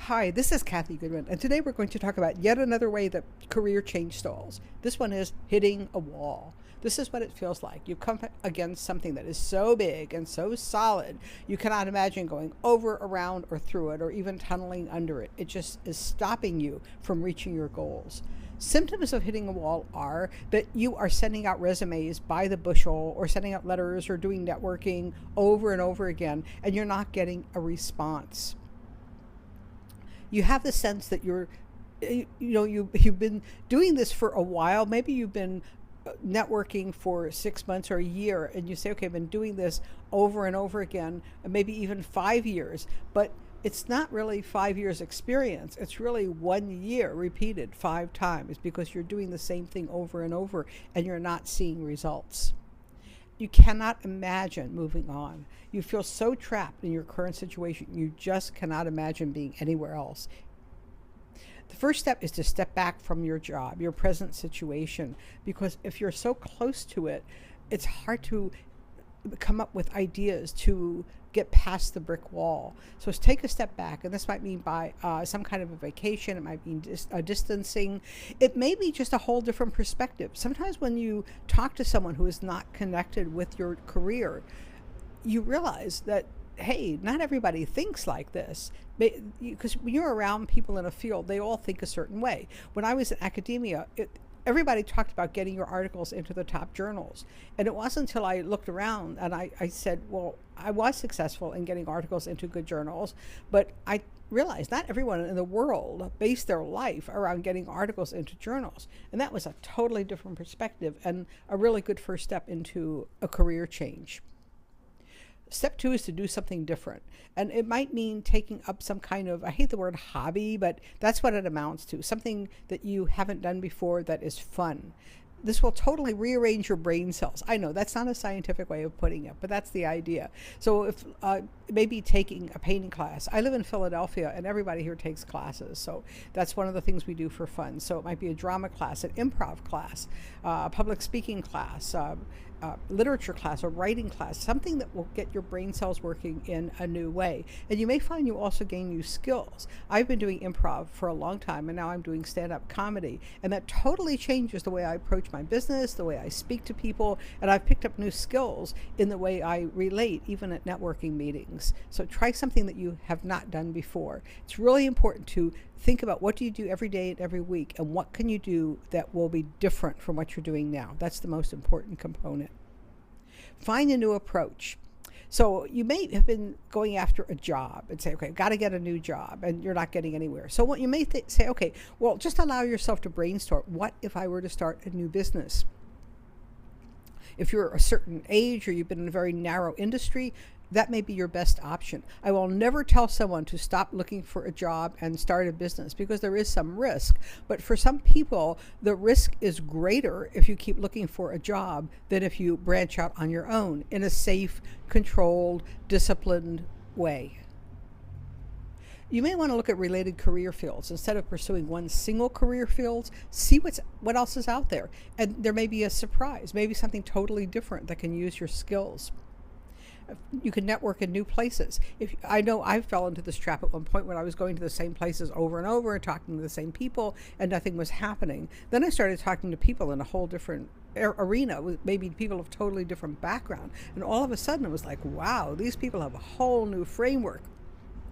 Hi, this is Cathy Goodwin, and today we're going to talk about yet another way that career change stalls. This one is hitting a wall. This is what it feels like. You come against something that is so big and so solid, you cannot imagine going over, around, or through it, or even tunneling under it. It just is stopping you from reaching your goals. Symptoms of hitting a wall are that you are sending out resumes by the bushel or sending out letters or doing networking over and over again, and you're not getting a response. You have the sense that you've been doing this for a while. Maybe you've been networking for 6 months or a year, and you say, okay, I've been doing this over and over again, maybe even 5 years, but it's not really 5 years experience. It's really 1 year repeated 5 times because you're doing the same thing over and over and you're not seeing results. You cannot imagine moving on. You feel so trapped in your current situation, you just cannot imagine being anywhere else. The first step is to step back from your job, your present situation, because if you're so close to it, it's hard to come up with ideas to get past the brick wall. So take a step back, and this might mean by some kind of a vacation. It might mean distancing. It may be just a whole different perspective. Sometimes when you talk to someone who is not connected with your career, you realize that, hey, not everybody thinks like this. Because when you're around people in a field, they all think a certain way. When I was in academia, everybody talked about getting your articles into the top journals. And it wasn't until I looked around and I said, well, I was successful in getting articles into good journals, but I realized not everyone in the world based their life around getting articles into journals. And that was a totally different perspective and a really good first step into a career change. Step 2 is to do something different. And it might mean taking up some kind of, I hate the word hobby, but that's what it amounts to. Something that you haven't done before that is fun. This will totally rearrange your brain cells. I know that's not a scientific way of putting it, but that's the idea. So if maybe taking a painting class. I live in Philadelphia and everybody here takes classes. So that's one of the things we do for fun. So it might be a drama class, an improv class, a public speaking class, literature class, or writing class, something that will get your brain cells working in a new way. And you may find you also gain new skills. I've been doing improv for a long time, and now I'm doing stand-up comedy, and that totally changes the way I approach my business, the way I speak to people, and I've picked up new skills in the way I relate, even at networking meetings. So try something that you have not done before. It's really important to think about what do you do every day and every week, and what can you do that will be different from what you're doing now. That's the most important component. Find a new approach. So you may have been going after a job and say, okay, I've got to get a new job, and you're not getting anywhere. So what you may say, okay, well, just allow yourself to brainstorm. What if I were to start a new business? If you're a certain age or you've been in a very narrow industry, that may be your best option. I will never tell someone to stop looking for a job and start a business because there is some risk. But for some people, the risk is greater if you keep looking for a job than if you branch out on your own in a safe, controlled, disciplined way. You may want to look at related career fields. Instead of pursuing one single career field, see what else is out there. And there may be a surprise, maybe something totally different that can use your skills. You can network in new places. I know I fell into this trap at one point when I was going to the same places over and over and talking to the same people and nothing was happening. Then I started talking to people in a whole different arena with maybe people of totally different background. And all of a sudden it was like, wow, these people have a whole new framework.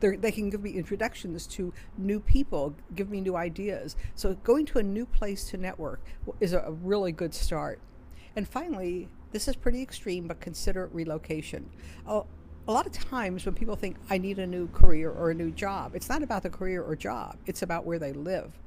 They can give me introductions to new people, give me new ideas. So going to a new place to network is a really good start. And finally, this is pretty extreme, but consider relocation. A lot of times when people think, I need a new career or a new job, it's not about the career or job, it's about where they live.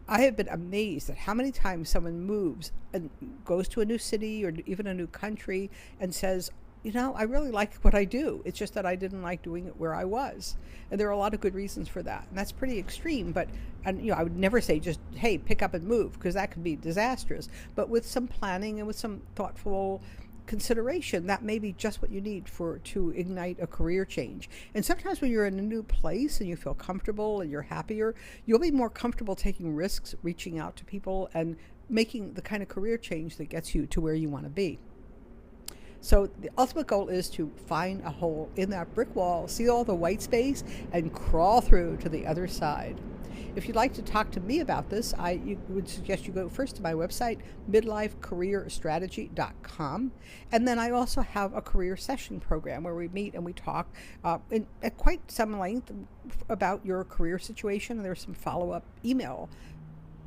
I have been amazed at how many times someone moves and goes to a new city or even a new country and says, I really like what I do. It's just that I didn't like doing it where I was. And there are a lot of good reasons for that. And that's pretty extreme, but I would never say just, hey, pick up and move, because that could be disastrous. But with some planning and with some thoughtful consideration, that may be just what you need to ignite a career change. And sometimes when you're in a new place and you feel comfortable and you're happier, you'll be more comfortable taking risks, reaching out to people, and making the kind of career change that gets you to where you want to be. So the ultimate goal is to find a hole in that brick wall, see all the white space, and crawl through to the other side. If you'd like to talk to me about this, I would suggest you go first to my website, midlifecareerstrategy.com. And then I also have a career session program where we meet and we talk at quite some length about your career situation. And there's some follow-up email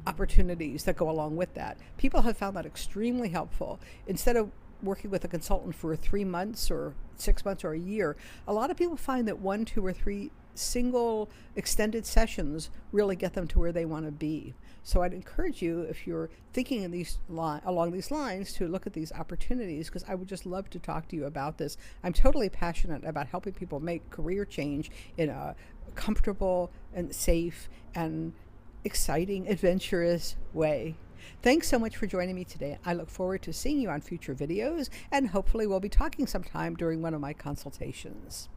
opportunities that go along with that. People have found that extremely helpful. Instead of working with a consultant for 3 months or 6 months or a year, a lot of people find that 1, 2, or 3 single extended sessions really get them to where they want to be. So I'd encourage you, if you're thinking in along these lines, to look at these opportunities, because I would just love to talk to you about this. I'm totally passionate about helping people make career change in a comfortable and safe and exciting, adventurous way. Thanks so much for joining me today. I look forward to seeing you on future videos, and hopefully we'll be talking sometime during one of my consultations.